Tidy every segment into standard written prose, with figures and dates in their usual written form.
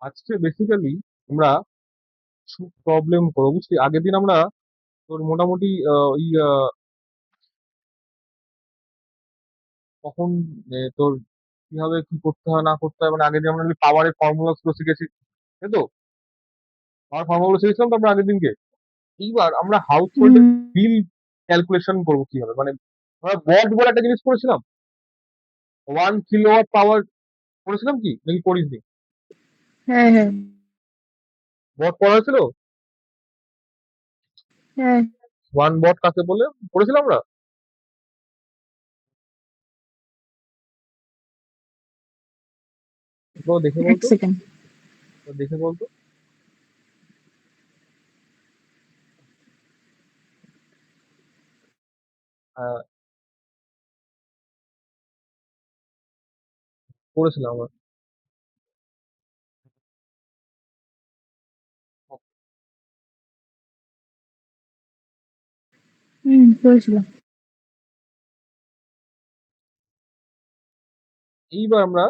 আজকে বেসিক্যালি আমরা প্রবলেম করবো, বুঝলি? আগের দিন আমরা তোর মোটামুটি ওই কখন তোর কিভাবে কি করতে হয় না করতে হয়, মানে আগের দিন আমরা পাওয়ারের ফর্মুলা গুলো শিখেছি, তাই তো? পাওয়ার ফর্মুলা গুলো শিখেছিলাম তো আমরা আগের দিনকে। এইবার আমরা হাউস হোল্ডের হুম। বিল ক্যালকুলেশন করবো কিভাবে, মানে আমরা ওয়াট বলে একটা জিনিস করেছিলাম, 1 কিলোওয়াট পাওয়ার করেছিলাম কি নাকি করিসনি? হ্যাঁ, হ্যাঁ, ওয়াট পড়া হয়েছিল। হ্যাঁ। 1 ওয়াট কাকে বলে করেছিলাম আমরা? তো দেখে এক বলতো, সেকেন্ড। তো দেখে বলতো। আহ, করেছিলাম আমরা। করেছিলাম। এইবার আমরা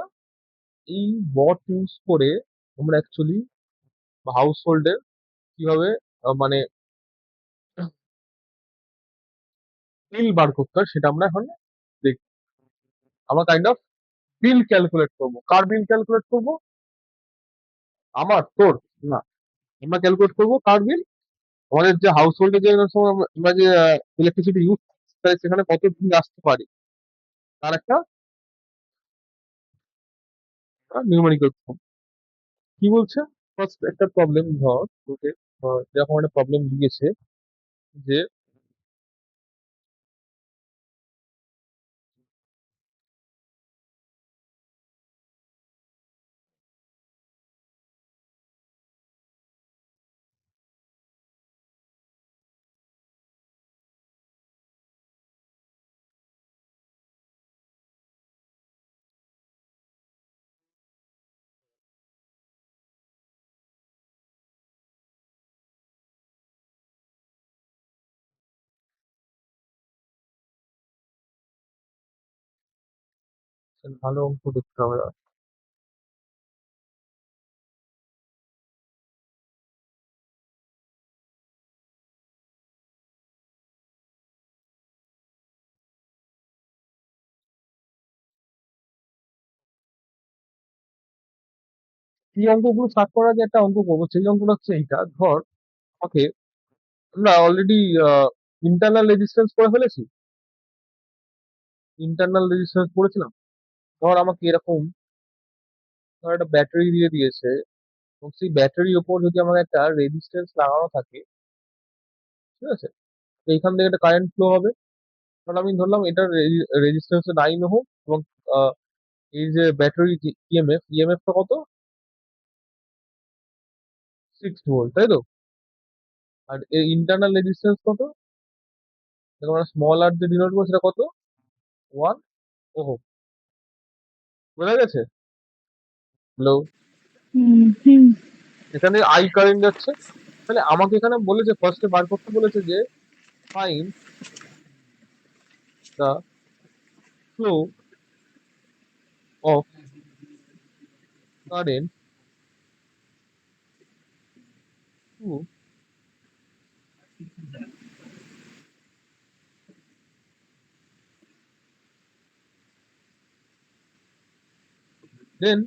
এই বট ইউজ করে আমরা অ্যাকচুয়ালি হাউস হোল্ডের কিভাবে মানে বিল বার করতে হয় সেটা আমরা এখন দেখ। আমরা কাইন্ড অফ বিল ক্যালকুলেট করবো। কার বিল ক্যালকুলেট করবো? আমার, তোর? না, আমরা ক্যালকুলেট করবো কার বিল? আমাদের যে হাউস হোল্ডে যে সময় আমরা যে ইলেকট্রিসিটি ইউজ করি সেখানে কত বিল আসতে পারে তার একটা নিউমেরিক্যাল ফর্ম। কি বলছে? ফার্স্ট একটা প্রবলেম ধর তোকে, যেরকম একটা প্রবলেম দিয়েছে যে ভালো অঙ্ক দেখতে হবে। এই অঙ্কগুলো স্টার্ট করার আগে একটা অঙ্ক করবো, সেই অঙ্কটা হচ্ছে এইটা। ধর আমাকে, আমরা অলরেডি ইন্টারনাল রেজিস্ট্যান্স করে ফেলেছি, ইন্টারনাল রেজিস্ট্যান্স করেছিলাম। ধর আমাকে এরকম, ধর একটা ব্যাটারি দিয়ে দিয়েছে, এবং সেই ব্যাটারির ওপর যদি আমাকে একটা রেজিস্ট্যান্স লাগানো থাকে, ঠিক আছে? তো এইখান থেকে একটা কারেন্ট ফ্লো হবে। কারণ আমি ধরলাম এটার রেজিস্ট্যান্স 9 ওহম, এবং আহ, এই যে ব্যাটারি ইএমএফ, টা কত? 6 ভোল্ট, তাই তো? আর এই ইন্টারনাল রেজিস্ট্যান্স কত? যেটা আমরা স্মল আর দিয়ে ডিনোট করবো, সেটা কত? 1 ওহম। বোঝা গেছে? হ্যালো? হুম, হুম। এখানে আই কারেন্ট যাচ্ছে। তাহলে আমাকে এখানে বলেছে, ফার্স্টে বার করতে বলেছে যে find the flow of current two, then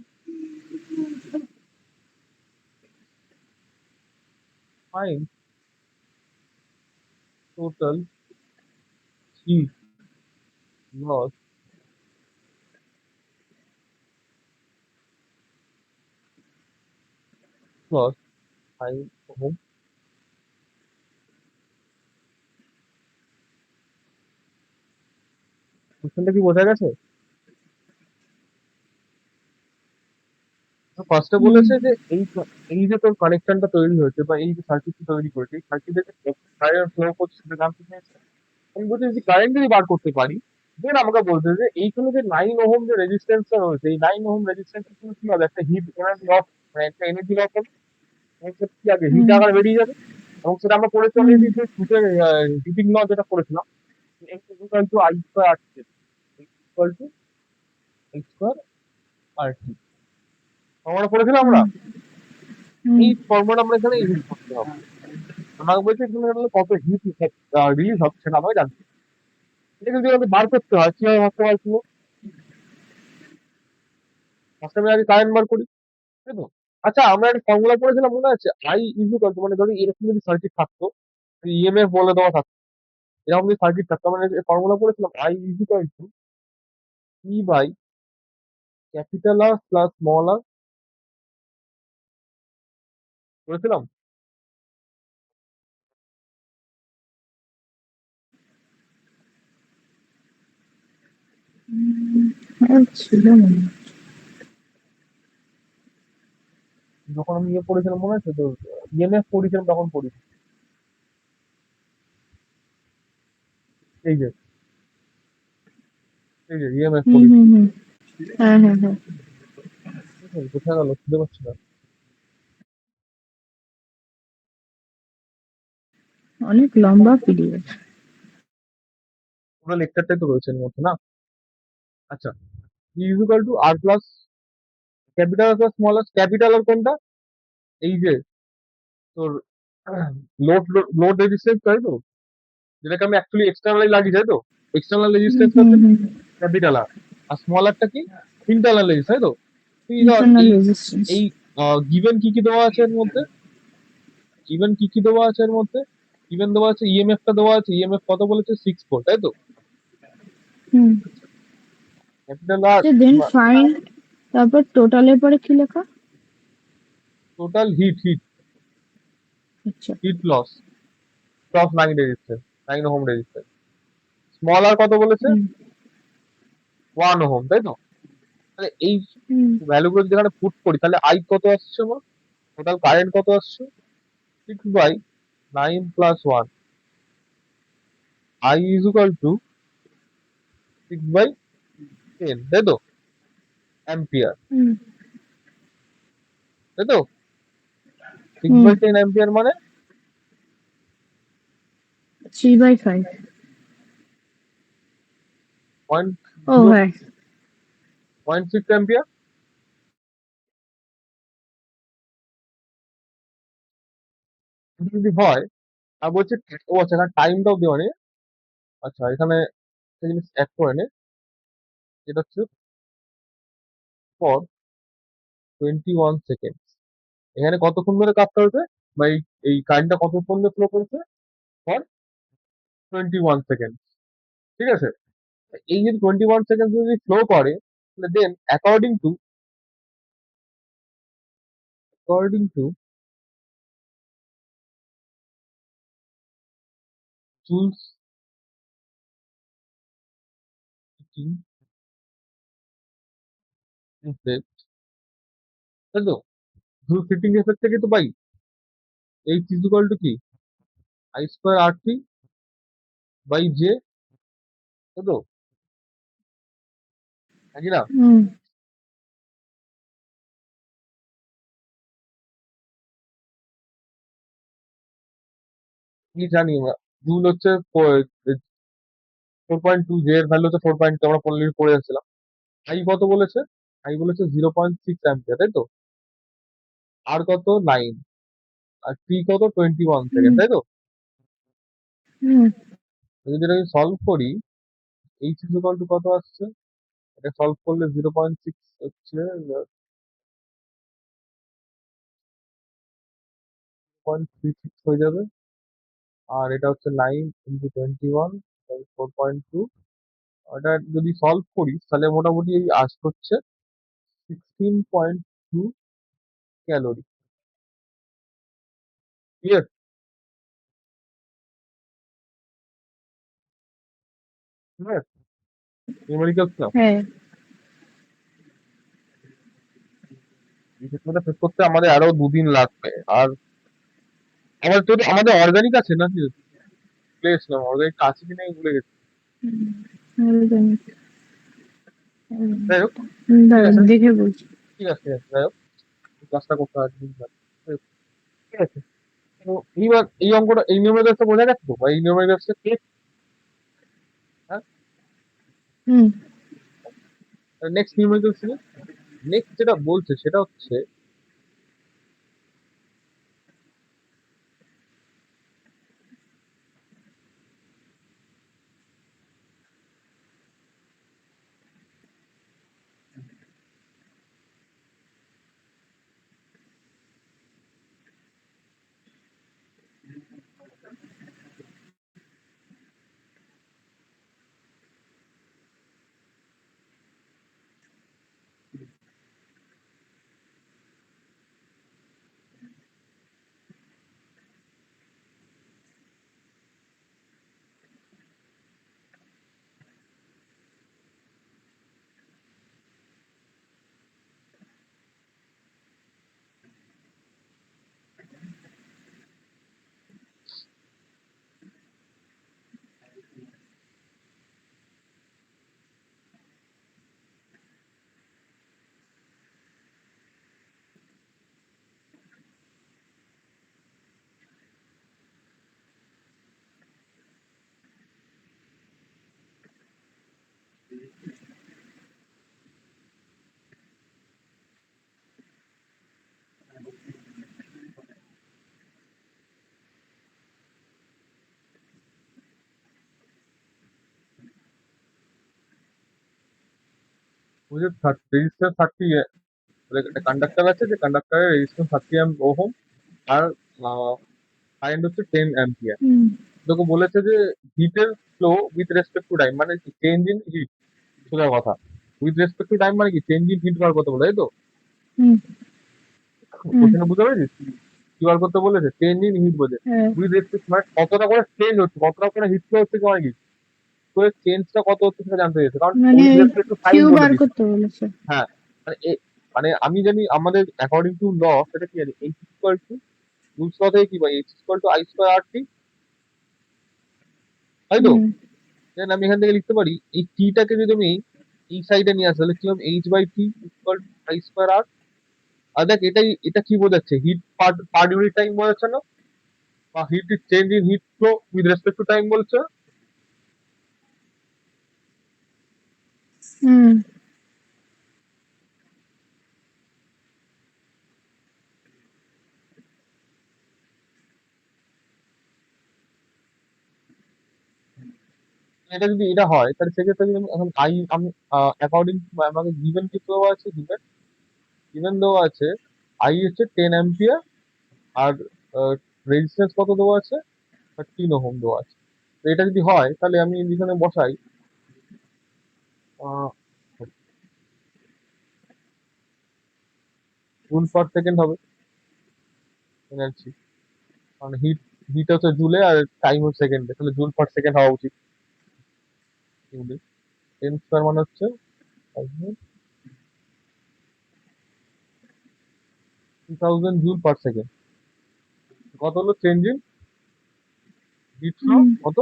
find total heat loss loss 5 ohm. কোশ্চেনটা কি বোঝা গেছে? ফার্স্টে হুম। বলেছে যে এই যে তোর কানেকশনটা তৈরি হয়েছে বা এই যে সার্কিটটা তৈরি করেছে, এই সার্কিটে যে কারেন্ট ফ্লো করছে সেটা জানতে চাইছে। আমি বলছি যে কারেন্ট যদি বার করতে পারি, দেন আমাকে বলছে যে এইখানে যে 9 ওহম যে রেজিস্ট্যান্সটা রয়েছে, এই 9 ওহম রেজিস্ট্যান্সের জন্য কি হবে? একটা হিট এনার্জি লস, মানে একটা এনার্জি লস হবে, এবং সেটা কি আগে হিট হুম। আকারে বেরিয়ে যাবে। এবং সেটা আমরা পড়েছি হুম। অলরেডি, যে হিটের হিটিং ল যেটা করেছিলাম, X equal to I square R T, equal to I square R T. আমরা পড়েছিলাম আমরা। হুম। হুম এই ফর্মুলা আমরা এখানে ইউজ করতে হবে। আমাকে বলছে এখানে কত হিট রিলিজ হচ্ছে সেটা আমাকে জানতে হবে। এটা কিন্তু আমাকে বার করতে হয়, কিভাবে ভাবতে পারছিল? ফার্স্টে আমি আগে কারেন্ট বার করি, তাই তো? আচ্ছা, আমরা একটা ফর্মুলা পড়েছিলাম মনে আছে, আই ইকুয়াল টু, মানে ধরো এরকম যদি সার্কিট থাকতো, ইএমএফ বলে দেওয়া থাকতো, এরকম যদি সার্কিট থাকতো, মানে ফর্মুলা পড়েছিলাম I equal to E by capital R plus small R, পড়েছিলাম। হ্যাঁ, ছিল মনে হয়। যখন আমি ইয়ে পড়েছিলাম মনে আছে তো, ইএমএফ পড়েছিলাম তখন পড়ি, এই যে ইএমএফ হুম পড়ি। হুম হুম হ্যাঁ হ্যাঁ হ্যাঁ কোথায় গেল খুঁজে পাচ্ছি না। অনেক লম্বা পিরিয়ড। পুরো লেকচারটাই তো রয়েছে এর মধ্যে না। আচ্ছা, equal to R plus capital R plus small R, capital R কোনটা? এই যে তোর লোড লোড রেজিস্ট্যান্স, তাই তো? যেটাকে আমি অ্যাকচুয়ালি এক্সটার্নালি লাগি, তাই তো? এক্সটার্নাল হুম রেজিস্ট্যান্সটা হুম হচ্ছে হুম ক্যাপিটাল আর, আর স্মল আরটা কি? ইন্টারনাল রেজিস্ট্যান্স, তাই তো? তুই ধর ইন্টারনাল এই রেজিস্ট্যান্স। এই গিভেন কি কি দেওয়া আছে এর মধ্যে, গিভেন কি কি দেওয়া আছে এর মধ্যে, গিভেন দেওয়া আছে ইএমএফ টা দেওয়া আছে, ইএমএফ কত বলেছে 6 ভোল্ট, তাই তো? হুম ক্যাপিটাল আর দেন ফাইন্ড, তারপর টোটালের পরে কি লেখা? টোটাল হিট আচ্ছা। Heat loss cross 9 resistance, 9 ohm resistance. Small R কত বলেছে? হুম 1 ওহম, তাই তো? তাহলে এই হুম ভ্যালুগুলো যদি এখানে পুট করি, তাহলে আই কত আসছে আমার, টোটাল কারেন্ট কত আসছে? 6/9 plus 1, I is equal to 6/10, তাই তো? অ্যাম্পিয়ার, হুম তাই তো? সিক্স হুম বাই টেন অ্যাম্পিয়ার মানে 3/5। ও জিরো হ্যাঁ। 0.6 অ্যাম্পিয়ার। যদি হয়, আর বলছে ও আচ্ছা, এখানে টাইমটাও দেওয়া নেই। আচ্ছা, এখানে একটা জিনিস অ্যাড করে নে, যেটা হচ্ছে ফর 21 সেকেন্ড। এখানে কতক্ষণ ধরে কাজটা হয়েছে, বা এই কারেন্টটা কতক্ষণ ধরে ফ্লো করেছে? ফর 21 সেকেন্ড, ঠিক আছে? এই যদি 21 সেকেন্ড যদি ফ্লো করে, তাহলে then according to Joule's heating effect, তাই তো? জুলস হিটিং ইফেক্ট থেকে তো পাই এইচ ইজ ইকুয়াল টু কি, I square R T by J, তাই তো? নাকি না? হুম কি জানি আমরা, জুল হচ্ছে 4.2, জে এর ভ্যালু হচ্ছে 4.2, আমরা পড়ে যাচ্ছিলাম। আই কত বলেছে? আই বলেছে 0.6 অ্যাম্পিয়ার, তাই তো? আর কত 9, আর টি কত 21 সেকেন্ড, হুম তাই তো? হুম যদি এটা আমি সলভ করি, এইচ ইজ ইকুয়াল টু কত আসছে, এটা সলভ করলে 0.6 হচ্ছে 0.36 হয়ে যাবে। আর এটা হচ্ছে 9 × 21 4.2। এটা যদি সলভ করি তাহলে মোটামুটি এই আসতে হচ্ছে 16.2 ক্যালোরি। ক্লিয়ার? ক্লিয়ার? নিউমেরিক্যাল না, হ্যাঁ। এই ক্ষেত্রটা শেষ করতে আমাদের আরো 2 দিন লাগবে। আর আমাদের অর্গানিক আছে নাকি? প্লেস না, অর্গানিক আছে কিনা আমি ভুলে গেছি। organic, যাই হোক, ঠিক দাঁড়ান আছে, দেখে বলছি। যাই হোক, ক্লাসটা করতে হবে বুঝলাম। ঠিক আছে, তো এইবার এই অঙ্কটা, এই নিউমেরিক্যালসটা বোঝা গেছে তো, বা এই নিউমেরিক্যালসটা কে? হ্যাঁ, হুম নেক্সট নিউমেরিক্যালস, নেক্সট যেটা বলছে সেটা হচ্ছে ওই যে রেজিস্ট্যান্স 30, একটা কন্ডাক্টর আছে, যে কন্ডাক্টরের রেজিস্ট্যান্স 30 ওহম, আর কারেন্ট হচ্ছে 10 অ্যাম্পিয়ার। হুম তোকে বলেছে যে হিটের flow with respect to time, মানে কি চেঞ্জ ইন হিট, সোজা কথা। উইথ রেসপেক্ট টু টাইম মানে কি চেঞ্জ ইন হিট বার করতে বলে, তাই তো? হুম হুম কোশ্চেনটা বুঝতে পেরেছিস? কি বার করতে বলেছে? চেঞ্জ ইন হিট বোঝে। হ্যাঁ উইথ রেসপেক্ট মানে কতটা করে চেঞ্জ হচ্ছে, কতটা করে হিট ফ্লো হচ্ছে, কি মানে কি তো চেঞ্জটা কত হচ্ছে সেটা জানতে চেয়েছে, কারণ মানে with respect to time Q বলে বার দিচ্ছে। করতে বলেছে। হ্যাঁ, মানে মানে আমি জানি আমাদের অ্যাকর্ডিং টু ল সেটা কি জানি, H equal to Joule's law থেকে কি পাই, H equal to I square R T, তাই তো? হুম দেন আমি এখান থেকে লিখতে পারি এই টিটাকে যদি আমি এই সাইডে নিয়ে আসি, তাহলে কি হবে, H by T equal to I square R. আর দেখ এটা কি বোঝাচ্ছে, হিট পার ইউনিট টাইম বোঝাচ্ছে না, বা heat is change in heat flow with respect to time বলছে না? হুম এটা যদি এটা হয়, তাহলে সেক্ষেত্রে যদি এখন আমি অ্যাকর্ডিং আমাকে গিভেন কি দেওয়া আছে, গিভেন গিভেন দেওয়া আছে আই হচ্ছে 10 অ্যাম্পিয়ার, আর রেজিস্ট্যান্স কত দেওয়া আছে, 13 ওহম দেওয়া আছে। তো এটা যদি হয় তাহলে আমি এখানে বসাই জুল পার সেকেন্ড হবে এনার্জি, কারণ হিট হচ্ছে জুলে আর টাইম হচ্ছে সেকেন্ডে, তাহলে জুল পার সেকেন্ড হওয়া উচিত। জুলে 10 স্কোয়ার মানে হচ্ছে 2000 জুল পার সেকেন্ড। কত হলো চেঞ্জ ইন হিট ফ্লো, হুম কত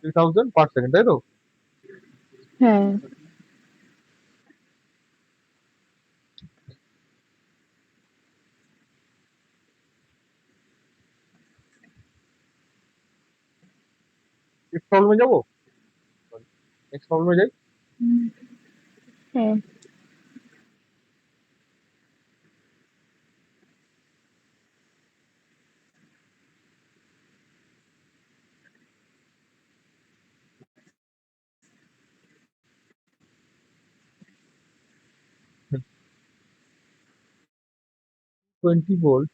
3000 পার সেকেন্ড, তাই তো? হ্যাঁ 6 প্রবলেমে যাবো, নেক্সট প্রবলেমে যাই। হুম, হ্যাঁ 20 ভোল্ট,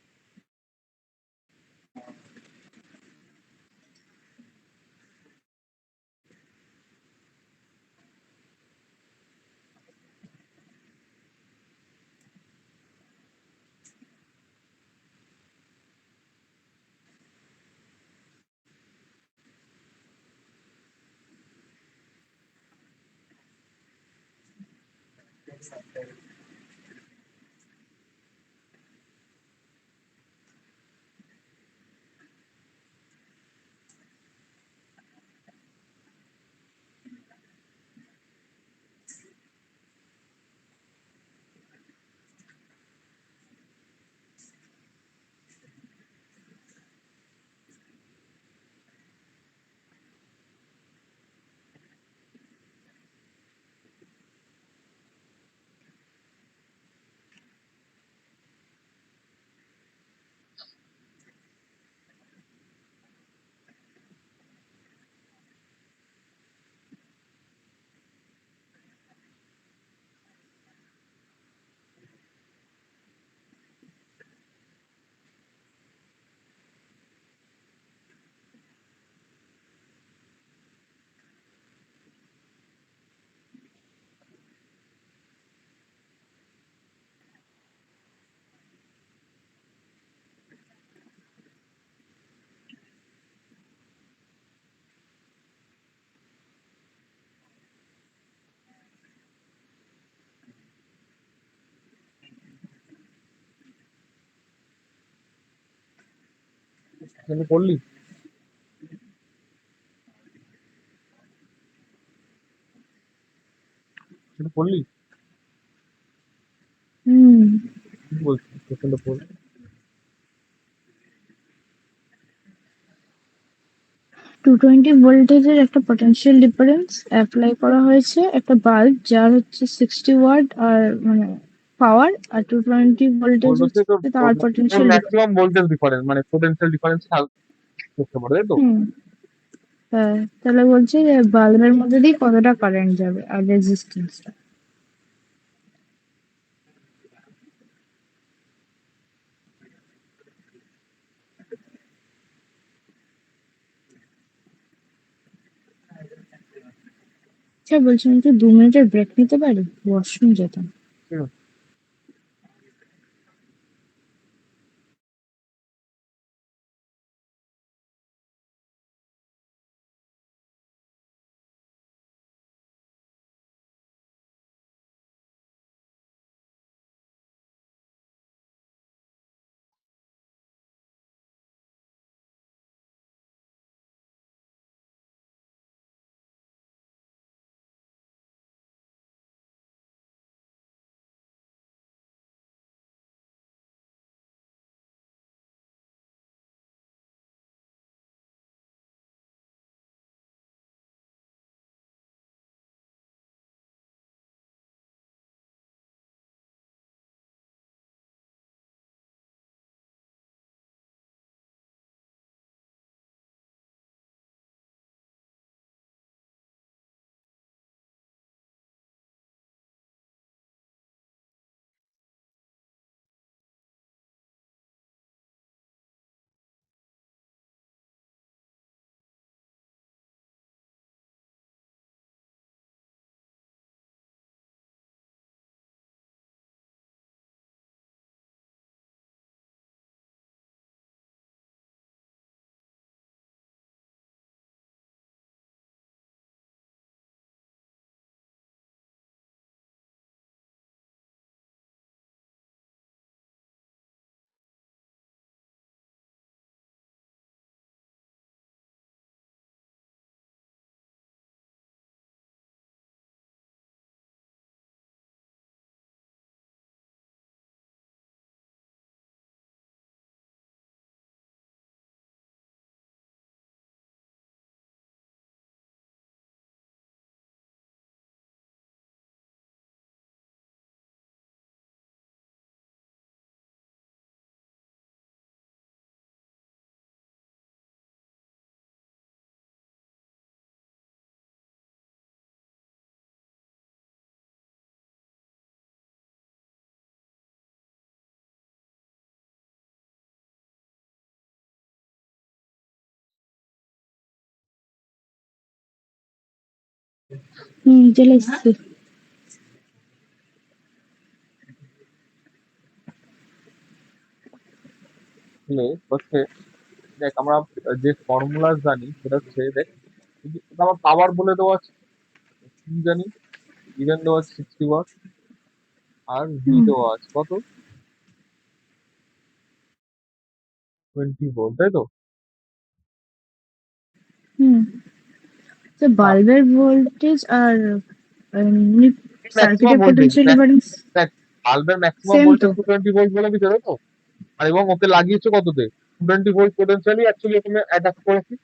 করলি? সেটা করলি? হুম কি বলছিস, কোশ্চেনটা পড়। 220 ভোল্টেজের একটা পটেনশিয়াল ডিফারেন্স অ্যাপ্লাই করা হয়েছে একটা বাল্ব যার হচ্ছে 60 ওয়াট আর মানে পাওয়ার, আর 220 ভোল্টেজ বললো যে হচ্ছে তোর তার potential difference. Maximum voltage difference মানে পোটেনশিয়াল ডিফারেন্স করতে পারে, তাই তো? হুম। হ্যাঁ, তাহলে বলছে যে বাল্বের মধ্যে দিয়ে কতটা কারেন্ট যাবে আর রেজিস্ট্যান্সটা। আচ্ছা বলছিলাম, একটু 2 মিনিটের ব্রেক নিতে পারি, ওয়াশরুম যেতাম। হুম। চলে এসছি। আসলে হচ্ছে, দেখ আমরা যে ফর্মুলা জানি সেটা হচ্ছে, দেখ যদি আমার পাওয়ার বলে দেওয়া আছে, কি জানি, ইভেন দেওয়া আছে 60 ওয়াট, আর ভি হুম। দেওয়া আছে কত, 20 ভোল্ট, তাই তো? হুম। তো না, বাল্বের ভোল্টেজ আর ম্যাক্সিমাম সার্কিটের ভোল্টেজ পটেনশিয়াল ডিফারেন্স দেখ, বাল্বের ম্যাক্সিমাম সেম তো। ভোল্টেজ 220 বলে দিতে, তাই তো? আর এবং ওকে লাগিয়েছো কততে, 220 ভোল্ট পোটেনশিয়ালি অ্যাকচুয়ালি ওখানে অ্যাটাচ করেছি।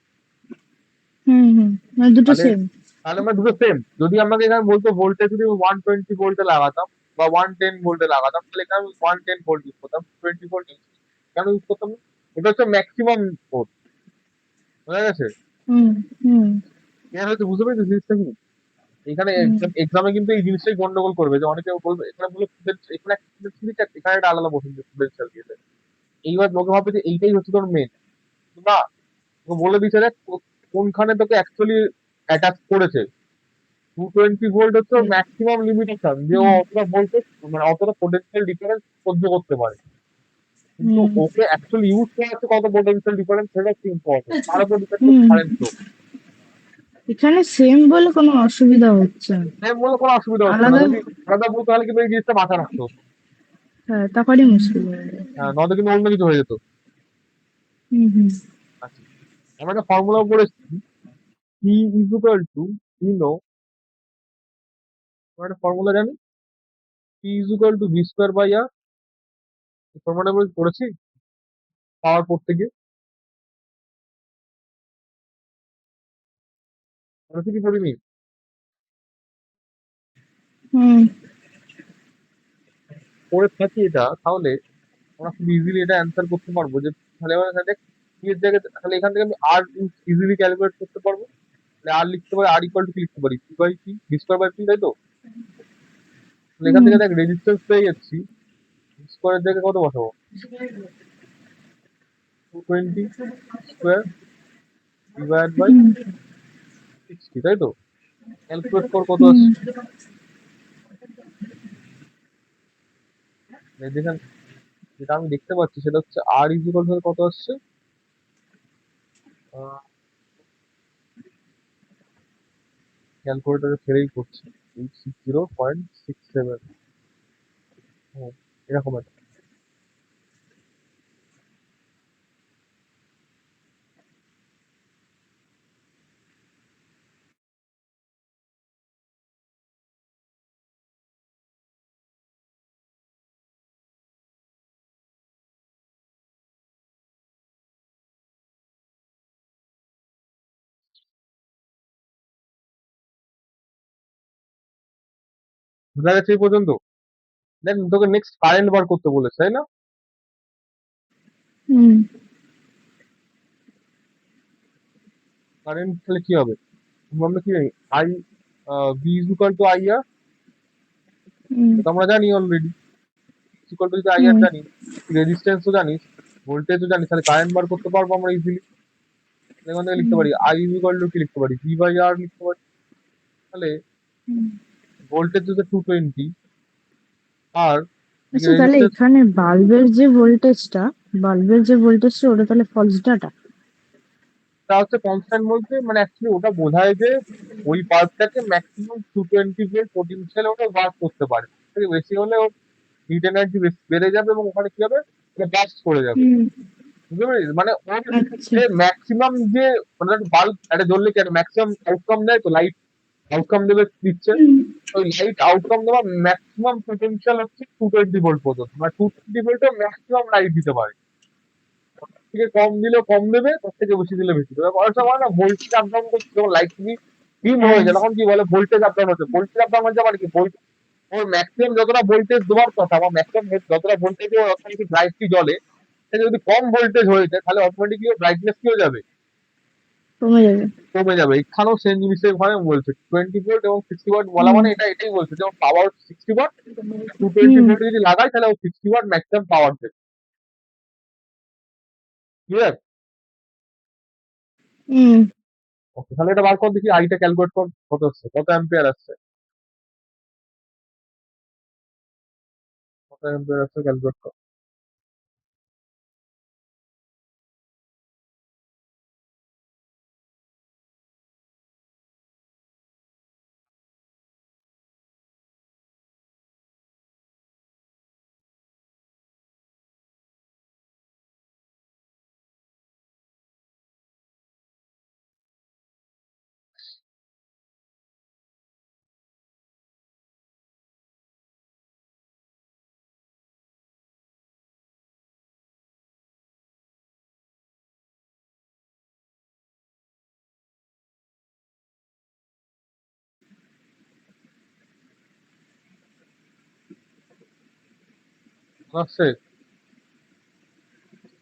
হুম হুম, মানে দুটো তাহলে সেম। তাহলে আমরা দুটো সেম। যদি আমাকে এখানে বলতো ভোল্টেজ যদি 120 ভোল্টে লাগাতাম বা 110 ভোল্টে লাগাতাম, তাহলে এখানে আমি 110 ভোল্ট ইউজ করতাম, 20 ভোল্ট ইউজ কেন ইউজ করতাম না? এটা হচ্ছে ম্যাক্সিমাম ভোল্ট, বোঝা গেছে? হুম হুম এখানে হচ্ছে, বুঝতে পেরেছিস জিনিসটা কি? এখানে হুম এক্সামে কিন্তু এই জিনিসটাই গন্ডগোল করবে, যে অনেকে বলবে এখানে বলে এখানে একটা potential দিচ্ছে, এখানে একটা আলাদা পোটেনশিয়াল দিয়েছে। এইবার লোকে ভাববে যে এইটাই হচ্ছে তোর মেন। না, তোকে বলে দিচ্ছে দেখ কোনখানে তোকে অ্যাকচুয়ালি অ্যাটাচ করেছে। 220 ভোল্ট হচ্ছে ওর হুম ম্যাক্সিমাম লিমিটেশন, যে ও হুম অতটা ভোল্টেজ মানে অতটা পোটেনশিয়াল ডিফারেন্স সহ্য করতে পারে। কিন্তু হুম ওকে অ্যাকচুয়ালি ইউজ করা হচ্ছে কত পোটেনশিয়াল ডিফারেন্স, সেটা হচ্ছে ইম্পর্টেন্ট, তার উপর ডিপেন্ড করছে হুম। Current flow. এখানে সেম বলে কোনো অসুবিধা হচ্ছে না। সেম বলে কোনো অসুবিধা হচ্ছে না, আলাদা। যদি আলাদা বলতে তাহলে কিন্তু এই জিনিসটা মাথায় রাখতে হতো। হ্যাঁ, তখনই মুশকিল হয়ে যায়। নয়তো কিন্তু অন্য কিছু হয়ে যেত। হুম হুম আচ্ছা, আমরা একটা ফর্মুলা পড়েছি, পি ইকুয়াল টু, নো, আমরা একটা ফর্মুলা জানি, P equal to V square by R. ফর্মুলাটা পড়েছি পাওয়ার পড়তে গিয়ে। করেছি কি করিনি? হুম করে থাকি এটা, তাহলে আমরা খুব ইজিলি এটা অ্যান্সার করতে পারবো যে তাহলে এবার এখানে কি এর জায়গায় তাহলে এখান থেকে আমি আর ইজিলি ক্যালকুলেট করতে পারবো। তাহলে আর লিখতে পারি, আর ইকুয়াল টু কি লিখতে পারি, P by P, V square by P, তাই তো? তাহলে এখান হুম থেকে দেখ রেজিস্ট্যান্স পেয়ে যাচ্ছি, ভি স্কোয়ারের জায়গায় কত বসাবো, 220 স্কোয়ার ডিভাইড বাই হুম 60, তাই তো? ক্যালকুলেট কর কত হুম আসছে। যেখানে যেটা আমি দেখতে পাচ্ছি সেটা হচ্ছে আর ইজ ইকুয়াল টু কত আসছে, ক্যালকুলেটারে ছেড়েই করছি, 860.67, এরকম একটা। বোঝা গেছে এই পর্যন্ত? দেন তোকে নেক্সট কারেন্ট বার করতে বলেছে, তাই না? হুম কারেন্ট তাহলে কি হবে, আমরা কি জানি, I B is equal to I R, hmm এটা আমরা জানি অলরেডি। ইকুয়াল টু যদি আই আর হুম জানি, রেজিস্ট্যান্সও জানিস, ভোল্টেজও জানিস, তাহলে কারেন্ট বার করতে পারবো আমরা ইজিলি। এখান থেকে লিখতে হুম পারি আই ইজ ইকুয়াল টু কি লিখতে পারি, ভি বাই আর লিখতে পারি। তাহলে হুম। ভোল্টেজ হচ্ছে 220, আর আচ্ছা তাহলে রেজিস্ট্যান্স, এখানে বাল্বের যে ভোল্টেজটা ওটা তাহলে ফলস ডাটা। তা হচ্ছে কনস্ট্যান্ট বলতে মানে অ্যাকচুয়ালি ওটা বোঝায় যে ওই বাল্বটাকে ম্যাক্সিমাম 220 ভোল্ট পোটেনশিয়াল ওটা ওয়ার্ক করতে পারে। এর থেকে বেশি হলে ওর হিট এনার্জি বেড়ে যাবে এবং ওখানে কি হবে, বাস্ট করে যাবে। হুম বুঝতে পেরেছিস, মানে ওর আচ্ছা যে ম্যাক্সিমাম যে মানে বাল্ব একটা জ্বললে কি একটা ম্যাক্সিমাম আউটকাম দেয় তো, লাইট আউটকাম দেবে দিচ্ছে। হুম ওই লাইট আউটকাম দেওয়া ম্যাক্সিমাম পোটেনশিয়াল হচ্ছে 220 ভোল্ট পর্যন্ত, মানে 220 ভোল্টে ম্যাক্সিমাম লাইট দিতে পারে। তার থেকে কম দিলেও কম দেবে, তার থেকে বেশি দিলে বেশি দেবে। অনেক সময় না ভোল্টেজ আপ ডাউন করছে, যখন লাইট তুমি ডিম হয়ে হ্যাঁ যায় তখন কি বলে ভোল্টেজ আপ ডাউন হচ্ছে, ভোল্টেজ আপ ডাউন হচ্ছে মানে কি, ওর ম্যাক্সিমাম যতটা ভোল্টেজ দেওয়ার কথা বা ম্যাক্সিমাম যতটা ভোল্টেজ অটোমেটিক লাইটটি জ্বলে, সেটা যদি কম ভোল্টেজ হয়ে যায় তাহলে অটোমেটিকলি ব্রাইটনেস কি হয়ে যাবে, কমে যাবে। কমে যাবে। এখানেও সেম জিনিসের ওখানে বলছে 20 ভোল্ট এবং 60 ওয়াট বলা হুম মানে এটাই বলছে যে পাওয়ার 60 ওয়াট, 220 হুম ভোল্ট যদি লাগাই তাহলে ও 60 ওয়াট ম্যাক্সিমাম পাওয়ার দেবে। ক্লিয়ার? হুম। ওকে, তাহলে এটা বার কর দেখি, আইটা ক্যালকুলেট কর কত আসছে, কত অ্যাম্পিয়ার আসছে, কত অ্যাম্পিয়ার আসছে ক্যালকুলেট কর। আসছে?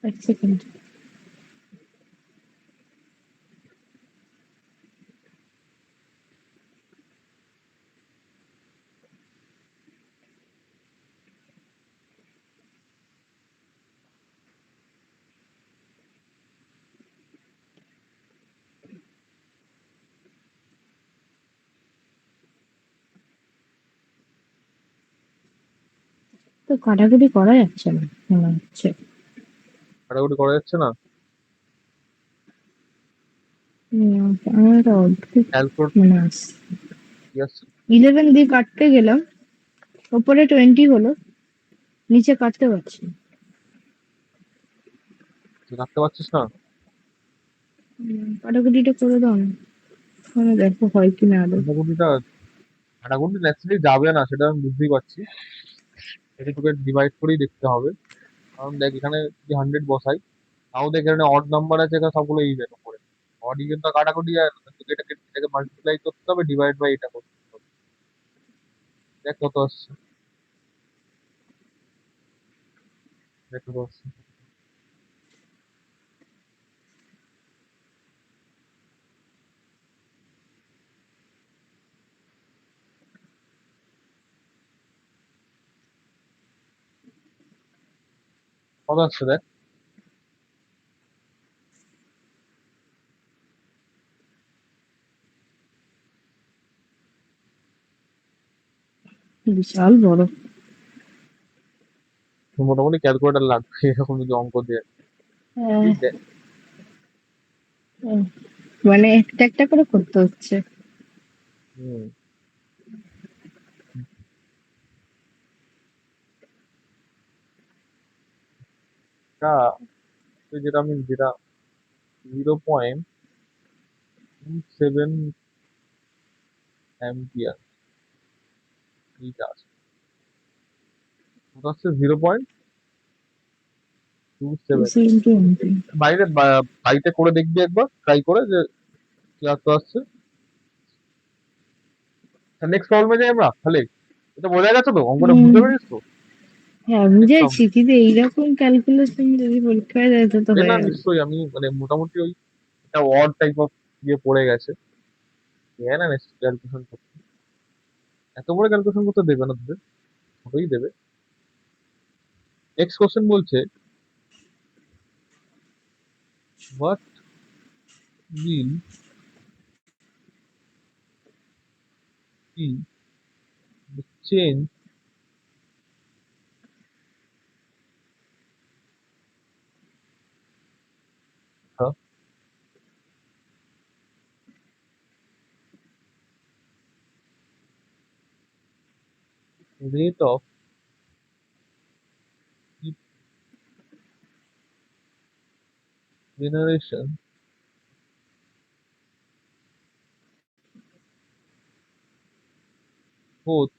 এক সেকেন্ড। তো কাটাকুটি করা যাচ্ছে না মনে হচ্ছে। কাটাকুটি করা যাচ্ছে না? আমার একটা অদ্ভুত ক্যালকুলেট মনে আসছে। কি আসছে? 11 দিয়ে কাটতে গেলাম, ওপরে 20 হলো, নিচে কাটতে পারছি না। তুই রাখতে পারছিস না? কাটাকুটিটা করে দাও না, মানে দেখো হয় কিনা আদৌ। কাটাকুটিটা, কাটাকুটি ন্যাচারালি যাবে না সেটা আমি বুঝতেই পারছি, এটা তোকে ডিভাইড করেই দেখতে হবে। কারণ দেখ এখানে যদি 100 বসাই, তাও দেখ এখানে অড নাম্বার আছে, এখানে সবগুলো ইভেন উপরে, অড ইভেন তো কাটাকুটি যায় না। তোকে এটাকে মাল্টিপ্লাই করতে হবে, ডিভাইড বাই এটা করতে হবে। দেখ কত আসছে, দেখ কত আসছে। কত আসছে দেখ। বিশাল বড়। মোটামুটি ক্যালকুলেটর লাগবে এরকম যদি অঙ্ক দিয়ে। হ্যাঁ, তুই দেখ। হ্যাঁ, মানে একটা একটা করে করতে হচ্ছে। হুম। তা তুই যেটা 0.27 এইটা আছে, ওটা হচ্ছে 0.27। বাড়িতে করে দেখবি একবার, ট্রাই করে যে কি আসতে আসছে। নেক্সট প্রবলেমে যাই আমরা তাহলে। এটা বোঝা গেছে তো, অঙ্কটা হুম, বুঝতে পেরেছিস তো? হ্যাঁ নেক্সট বুঝেছি, প্রবলেম। কিন্তু এইরকম ক্যালকুলেশন যদি পরীক্ষায় দেয় তো তো না হয়ে গেল। নিশ্চয়ই, আমি মানে মোটামুটি ওই একটা ওয়ার্ড টাইপ অফ ইয়ে পড়ে গেছে, হ্যাঁ না ক্যালকুলেশন করতে, এত বড় ক্যালকুলেশন করতে দেবে না তোদের, ছোটই দেবে। নেক্সট কোশ্চেন বলছে, what will be the change the rate of generation both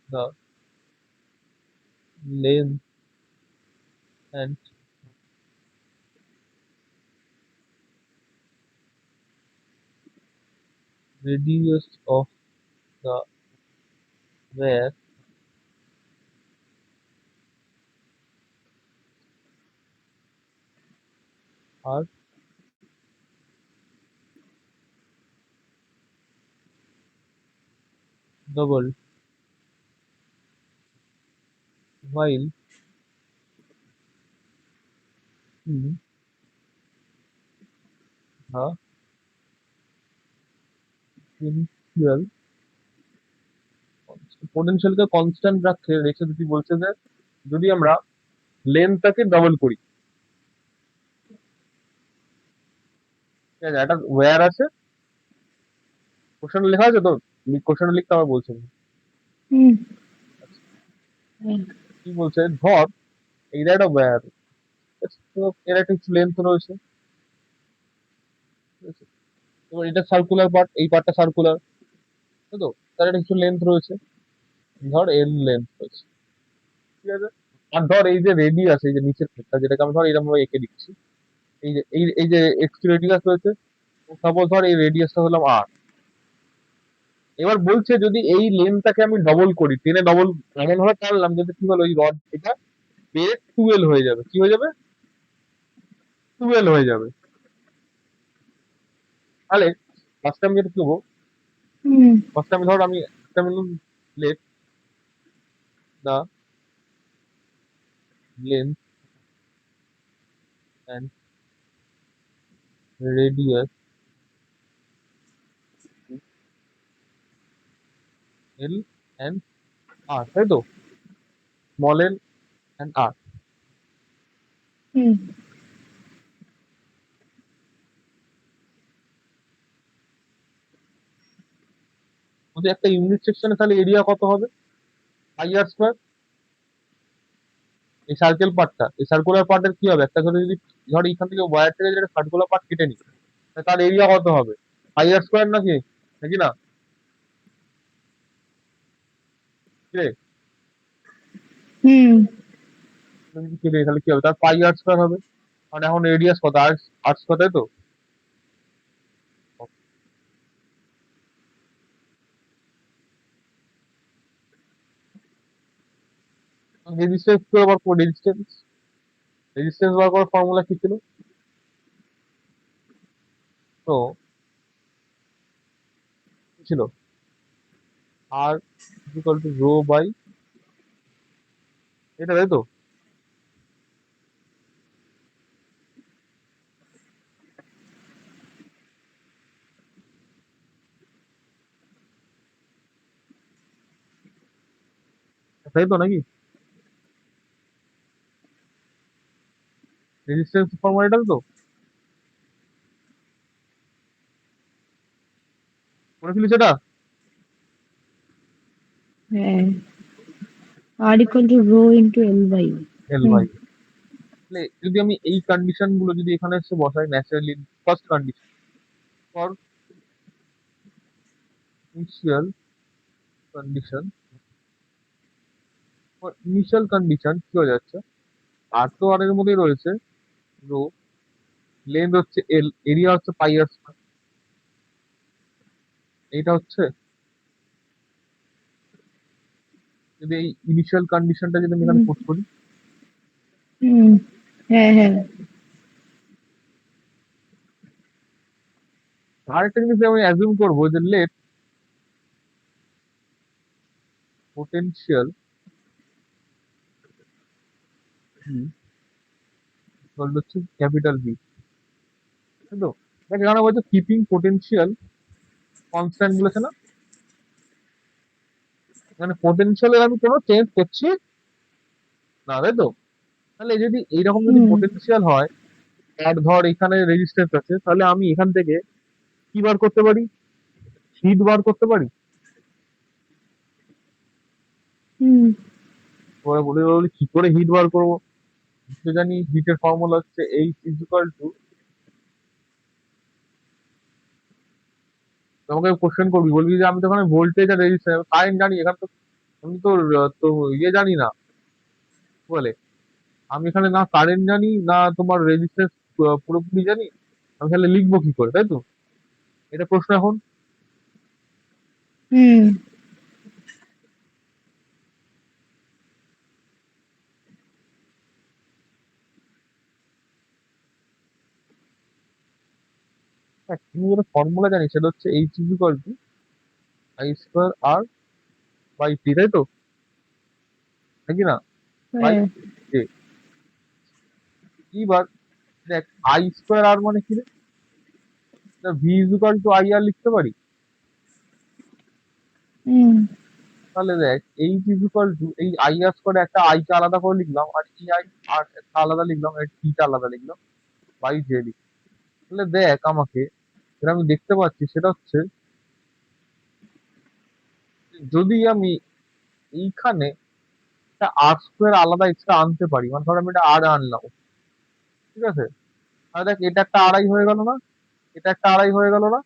the length and radius of the wire are doubled while in the initial পোটেনশিয়ালকে কনস্ট্যান্ট রেখে যদি বলছে যে যদি আমরা লেন্থটাকে ডবল করি, ঠিক আছে, একটা ওয়্যার আছে, কোশ্চেন লেখা আছে তো, কোশ্চেন লিখতে আমার বলছে না। হুম, আচ্ছা, হ্যাঁ, কি বলছে, ধর এইটা একটা ওয়্যার, এর একটা লেন্থ রয়েছে, ঠিক আছে? এবার এটা সার্কুলার পার্ট, এই পার্টটা সার্কুলার, তাই তো, তার একটা কিছু লেন্থ রয়েছে, ধর এল লেন্থ রয়েছে, ঠিক আছে। আর ধর এই যে রেডিয়াস, এই যে নিচের দিকটা যেটাকে আমি ধর এরকম ভাবে এঁকে দিচ্ছি, এই যে এক্স রেডিয়াস রয়েছে, সাপোজ ধর এই রেডিয়াসটা হলাম আর। এবার বলছে যদি এই লেন্থটাকে আমি ডবল করি, টেনে ডবল এমন ভাবে টানলাম যাতে কি হলো, ওই রড এটা বেড়ে 12 হয়ে যাবে, কি হয়ে যাবে, 12 হয়ে যাবে। তাহলে ফার্স্ট আমি যেটা করবো, হুম, ফার্স্ট আমি ধর আমি একটা let the length and radius L and R, তাই তো, স্মল এল অ্যান্ড আর। হুম, যদি একটা ইউনিট সেকশনে তাহলে এরিয়া কত হবে, পাই আর স্কোয়ার। এই সার্কেল পার্টটা, এই সার্কুলার পার্টের কি হবে, একটা ধরে যদি ধর এইখান থেকে ওয়্যার থেকে যদি সার্কুলার পার্ট কেটে নিই, তার এরিয়া কত হবে, পাই আর স্কোয়ার নাকি, নাকি না, কি রে? হুম, যদি কেটে নিই, তাহলে কি হবে, তার পাই আর স্কোয়ার হবে। কারণ এখন রেডিয়াস কত, আর আর স্কোয়ার, তাই তো। রেজিস্ট্যান্স কি বার করবো? রেজিস্ট্যান্স বার করার ফর্মুলা কি ছিল? তো কি ছিল? আর ইকুয়াল টু রো বাই এটা, তাই তো? তাই তো নাকি? রেজিস্ট্যান্স ফর্মুলা এটা তো মনে ছিল সেটা? হ্যাঁ, R equal to rho into L by. L hmm ভাই, তাহলে যদি আমি এই কন্ডিশন গুলো যদি এখানে এসে বসাই, naturally first condition for initial condition, for initial condition কি হয়ে যাচ্ছে? আর তো আর এর মধ্যেই রয়েছে রো, লেন্থ হচ্ছে এল, এরিয়া হচ্ছে পাই আর স্কয়ার। এইটা হচ্ছে, যদি এই ইনিশিয়াল কন্ডিশনটা যদি আমি এখানে হুম পুট করি, হুম, হ্যাঁ হ্যাঁ। আরেকটা জিনিস আমি অ্যাজিউম করবো যে লেট পোটেনশিয়াল হচ্ছে ক্যাপিটাল বি, তাই তো? দেখ এখানে বলছে কিপিং পোটেনশিয়াল কনস্ট্যান্ট বলেছে না, মানে পোটেনশিয়ালের আমি কোনো চেঞ্জ করছি না, তাই তো? তাহলে যদি এইরকম যদি হুম পোটেনশিয়াল হয়, আর ধর এখানে রেজিস্ট্যান্স আছে, তাহলে আমি এখান থেকে কি বার করতে পারি? হিট বার করতে পারি। হুম ওরা বলে বলি কি করে হিট বার করবো? তো জানি হিটের ফর্মুলা হচ্ছে এইচ ইজ ইকুয়াল টু, তোমাকে কোশ্চেন করবি, বলবি যে আমি তো ওখানে ভোল্টেজ আর রেজিস্ট্যান্স কারেন্ট জানি, এখানে তো আমি তো তো ইয়ে জানি না, কি বলে, আমি এখানে না কারেন্ট জানি না তোমার রেজিস্ট্যান্স পুরোপুরি জানি, আমি তাহলে লিখবো কি করে, তাই তো? এটা প্রশ্ন এখন। হুম হ্যাঁ, তুমি যেটা ফর্মুলা জানি সেটা হচ্ছে H is equal to I square R by T, তাই তো নাকি না? বাই হ্যাঁ জে। এইবার দেখ আই স্কোয়ার আর মানে কি রে? V is equal to I R লিখতে পারি। হুম তাহলে দেখ এইচ ইজ ইকুয়াল টু এই আই আর স্কোয়ার, একটা আই কে আলাদা করে লিখলাম, আর ই আই আর একটা আলাদা লিখলাম, আর টি টা আলাদা লিখলাম, বাই জে লিখলাম। তাহলে দেখ আমাকে যেটা আমি দেখতে পাচ্ছি সেটা হচ্ছে, যদি আমি এইখানে একটা আর স্কোয়ার আলাদা এক্সট্রা আনতে পারি, মানে ধর আমি এটা আর আনলাম, ঠিক আছে? তাহলে দেখ এটা একটা আড়াই হয়ে গেল না, এটা একটা আড়াই হয়ে গেল না,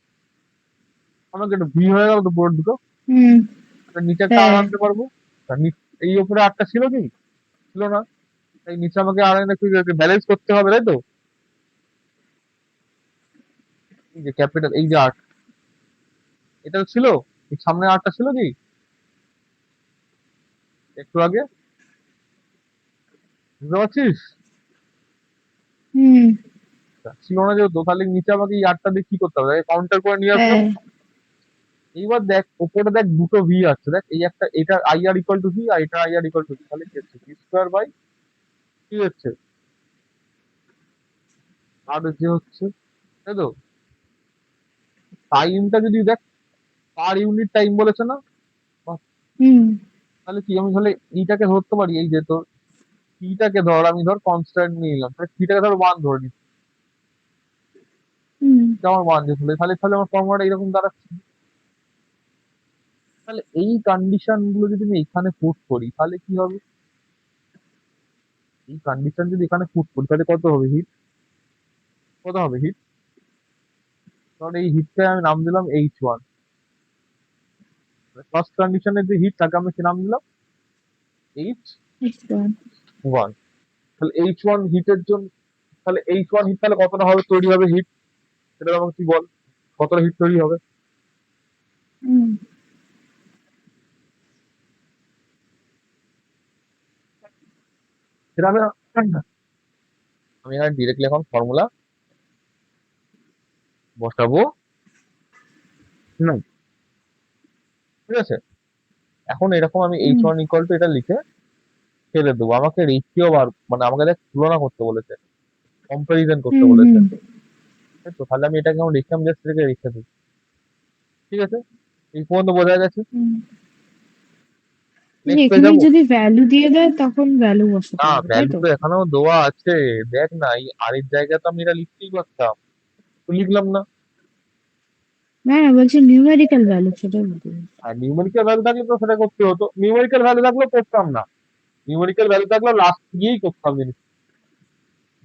আমাকে একটু ভি হয়ে গেল তো পুরো দুটো। হুম, তাহলে নিচে একটা আর হ্যাঁ আনতে পারবো। এই উপরে আটটা ছিল কি? ছিল না। তাই নিচে আমাকে আর এনে ব্যালেন্স করতে হবে, তাই তো? এই যে ক্যাপিটাল, এই যে আট, এটা তো ছিল, এই সামনে আটটা ছিল কি একটু আগে, বুঝতে পারছিস? হুম ছিল না যেহেতু, তাহলে নিচে আমাকে এই আটটা দিয়ে কি করতে হবে? কাউন্টার করে নিয়ে আসলাম। হ্যাঁ এইবার দেখ উপরে দেখ দুটো ভি আছে, দেখ এই একটা, এটা I R equal to V, আর এটা I R equal to V, তাহলে কি হচ্ছে? ভি স্কোয়ার বাই কি হচ্ছে? আর যে হচ্ছে, তাই তো? টাইমটা যদি দেখ পার ইউনিট টাইম বলেছে না, বাহ, হুম তাহলে কি আমি তাহলে ইটাকে ধরতে পারি, এই যে তোর টিটাকে ধর, আমি ধর কনস্ট্যান্ট নিয়ে নিলাম, তাহলে টিটাকে ধর ওয়ান ধরে নিচ্ছি, হুম এটা আমার ওয়ান দিয়ে তাহলে তাহলে আমার ফর্মুলাটা এরকম দাঁড়াচ্ছে। তাহলে এই কন্ডিশন গুলো যদি আমি এখানে পুট করি তাহলে কি হবে? এই কন্ডিশন যদি এখানে পুট করি তাহলে কত হবে হিট? কত হবে হিট? কারণ এই হিটটা আমি নাম দিলাম H1, ফার্স্ট কন্ডিশনের যে হিট তাকে আমি কি নাম দিলাম? এইচ আচ্ছা। ওয়ান। তাহলে H1 হিটের জন্য, তাহলে H1 হিট তাহলে কতটা হবে তৈরি হবে হিট, সেটা আমাকে তুই বল, কতটা হিট তৈরি হবে? হুম সেটা আমি এখানে ডিরেক্টলি এখন ফর্মুলা বসাবো না, ঠিক আছে? এখন এরকম আমি H hmm one equal to এটা লিখে ছেড়ে দেবো। আমাকে রেশিও বার মানে আমাকে দেখ তুলনা করতে বলেছে, কম্পারিজন করতে হুম বলেছে, হুম তাই তো? তাহলে আমি এটাকে এখন রেখে আমি জাস্ট রেখে দিই, ঠিক আছে? এই পর্যন্ত বোঝা গেছে। হুম। যে নেক্সট পেয়ে এখানে যাবো। যদি ভ্যালু দিয়ে দেয় তখন ভ্যালু বসাতে না, হবে, তাই ভ্যালু তো? তো এখানেও দেওয়া আছে। দেখ না, এই আরের জায়গায় তো আমি এটা লিখতেই পারতাম, তো লিখলাম না। না না, বলছি নিউমেরিক্যাল ভ্যালু, সেটা বলতে চাইছি। আর নিউমেরিক্যাল ভ্যালু থাকলে তো সেটা করতে হতো, নিউমেরিক্যাল ভ্যালু থাকলেও করতাম না। নিউমেরিক্যাল ভ্যালু থাকলেও লাস্ট গিয়েই করতাম জিনিস।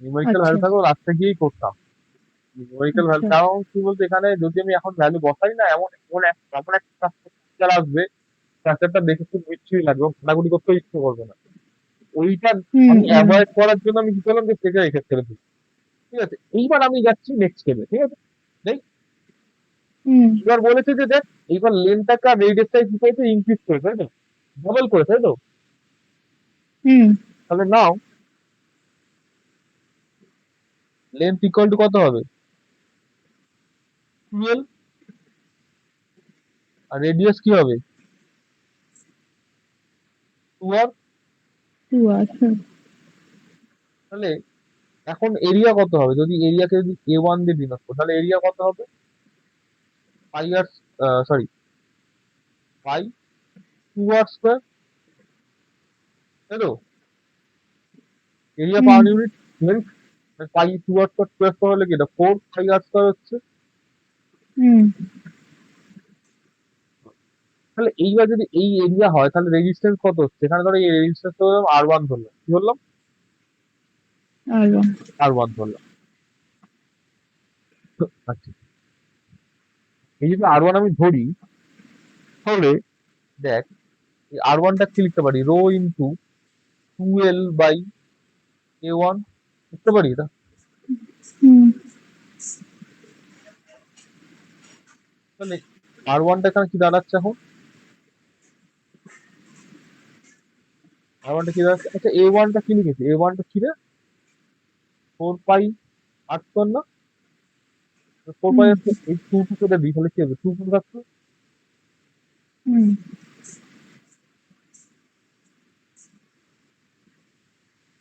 নিউমেরিক্যাল আচ্ছা ভ্যালু থাকলেও লাস্টে গিয়েই করতাম। নিউমেরিক্যাল ভ্যালু আচ্ছা। কারণ কি বলতো, এখানে যদি আমি এখন ভ্যালু বসাই না, এমন একটা স্ট্রাকচার আসবে, স্ট্রাকচারটা দেখে খুব বিচ্ছিরি লাগবে, ঘাটাঘুটি করতে ইচ্ছে করবে না। ওইটা হুম আমি হুম অ্যাভয়েড করার জন্য আমি কি করলাম, যে সেটা রেখে ছেড়ে দিই, ঠিক আছে? এইবার আমি যাচ্ছি নেক্সট স্টেপে, ঠিক আছে? দেখ, হুম এবার বলেছে যে দেখ, এইবার লেনটাকে আর রেডিয়াসটাকে কি করেছে, ইনক্রিজ করেছে, তাই তো? ডাবল করেছে, তাই তো? হুম তাহলে নাও লেন্থ ইকুয়াল টু কত হবে, 12। আর রেডিয়াস কি হবে, 2r। 2 আর তাহলে এখন এরিয়া কত হবে, যদি এরিয়াকে যদি a1 দিয়ে ডিনোট করি, তাহলে এরিয়া কত হবে, পাই আর, সরি, পাই 2r স্কোয়ার, তাই তো? এরিয়া হুম পার ইউনিট লেন্থ, পাই 2r স্কোয়ার, 12 স্কোয়ার হলে কি, এটা 4 পাই আর স্কোয়ার হচ্ছে। হুম তাহলে এইবার যদি এই এরিয়া হয়, তাহলে রেজিস্ট্যান্স কত হচ্ছে, এখানে ধরো এই রেজিস্ট্যান্স আর1 ধরলাম, কি বললাম, আর আর1 ধরলাম। আচ্ছা, এই যদি আর1 আমি ধরি, তাহলে দেখ, এই আর1টা কি লিখতে পারি, rho into 2l by a1 লিখতে পারি এটা। হুম তাহলে আর1টা এখানে কি দাঁড়াচ্ছে এখন, আর1টা কি দাঁড়াচ্ছে, আচ্ছা a1টা কি লিখেছি, a1টা কি রে, 4 পাই আর স্কোয়ার না, 4 পাই হুম আর স্কোয়ার, এই 2 টু কেটে দিই, তাহলে কি হবে, 2 করে থাকছে। হুম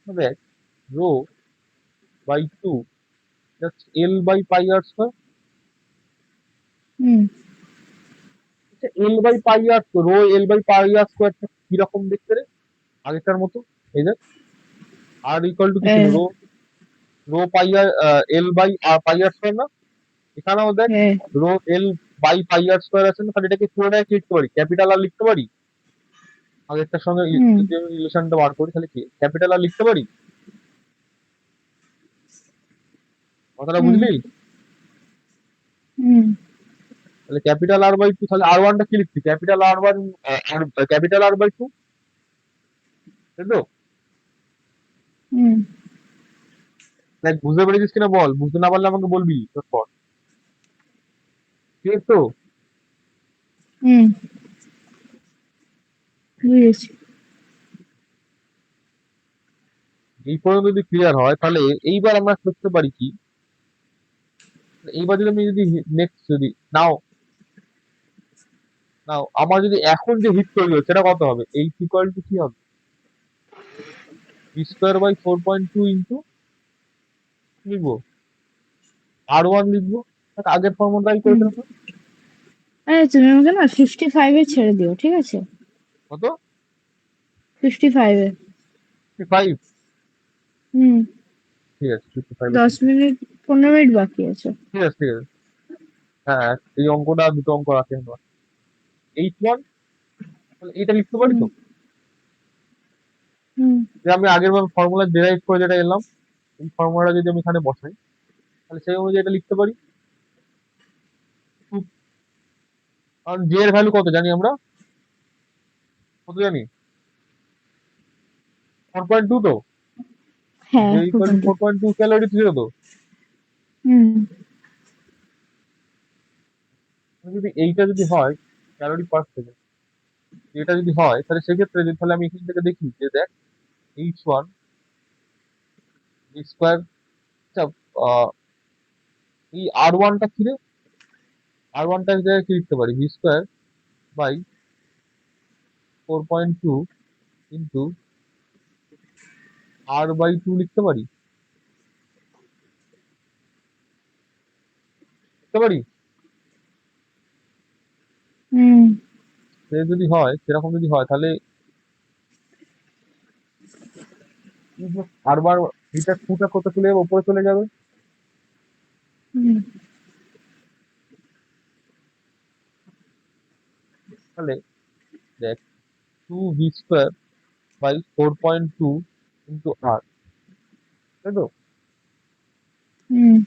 দেখ, rho by 2 just L by pi R square. হুম আচ্ছা, L by pi R rho L by pi R স্কোয়ারটা কিরকম দেখতে রে, আগেরটার মতো? এই দেখ, আর ইকুয়াল টু কি ছিল, হ্যাঁ rho rho pi R L by pi R square না, এখানেও দেখ হ্যাঁ rho L by pi R square আছে না, তাহলে এটাকে পুরোটাই কি লিখতে পারি, ক্যাপিটাল আর লিখতে পারি। আগেরটার সঙ্গে হুম যদি আমি রিলেশনটা বার করি, তাহলে কি ক্যাপিটাল আর লিখতে পারি, কথাটা হুম বুঝলি? হুম তাহলে ক্যাপিটাল আর বাই টু, তাহলে আর1টা কি লিখছি, ক্যাপিটাল আর1, ক্যাপিটাল আর বাই টু, তাই তো? হুম দেখ, বুঝতে পেরেছিস কিনা বল, বুঝতে না পারলে আমাকে বলবি তোর পর, ঠিক আছে তো? হুম বুঝেছি। এই পর্যন্ত যদি ক্লিয়ার হয়, তাহলে এইবার আমরা করতে পারি কি, এইবার যদি আমি যদি নেক্সট যদি নাও নাও আমার যদি এখন যে হিট তৈরি হচ্ছে, সেটা কত হবে, এইচ ইকুয়াল টু কি হবে, বি স্কোয়ার বাই 4.2 ইন্টু লিখবো, আর1 লিখবো, দেখ, আগের ফর্মুলাটাই করে হুম ফেলবো। আরে তুমি আমাকে না 55-এ ছেড়ে দিও, ঠিক আছে? কত, 55-এ। 55? হুম ঠিক আছে, 55 এ 10 মিনিট, 15 মিনিট বাকি আছে। ঠিক আছে, ঠিক আছে। হ্যাঁ, এই অঙ্কটা দুটো অঙ্ক রাখে আমার, এইচ1, তাহলে এটা লিখতে পারি হুম তো, হুম যে আমি আগের বার ফর্মুলা ডেরাইভ করে যেটা এলাম, এই ফর্মুলাটা যদি আমি এখানে বসাই, তাহলে সেই অনুযায়ী এটা লিখতে পারি। কারণ জে এর ভ্যালু কত জানি আমরা, কত জানি, 4.2 তো, হ্যাঁ জে ইকুয়াল টু 4.2। 4.2 ক্যালোরি ছিল তো। হুম যদি এইটা যদি হয় ক্যালোরি পার সেকেন্ড, এটা যদি হয়, তাহলে সেক্ষেত্রে তাহলে আমি এখান থেকে দেখি যে দেখ, এইচ ওয়ান ভি স্কোয়ার। আচ্ছা, আহ, এই আর ওয়ানটা কি রে? আর ওয়ানটার জায়গায় কি লিখতে পারি? v² / 4.2 ইন্টু r/2 লিখতে পারি। লিখতে পারি। হুম। সেরকম যদি হয় তাহলে এই যে আর এটা 2টা কোথা চলে যাবে? উপরে চলে যাবে। হুম। তাহলে দেখ, 2v² / 4.2 ইন্টু আর, তাই তো? হুম।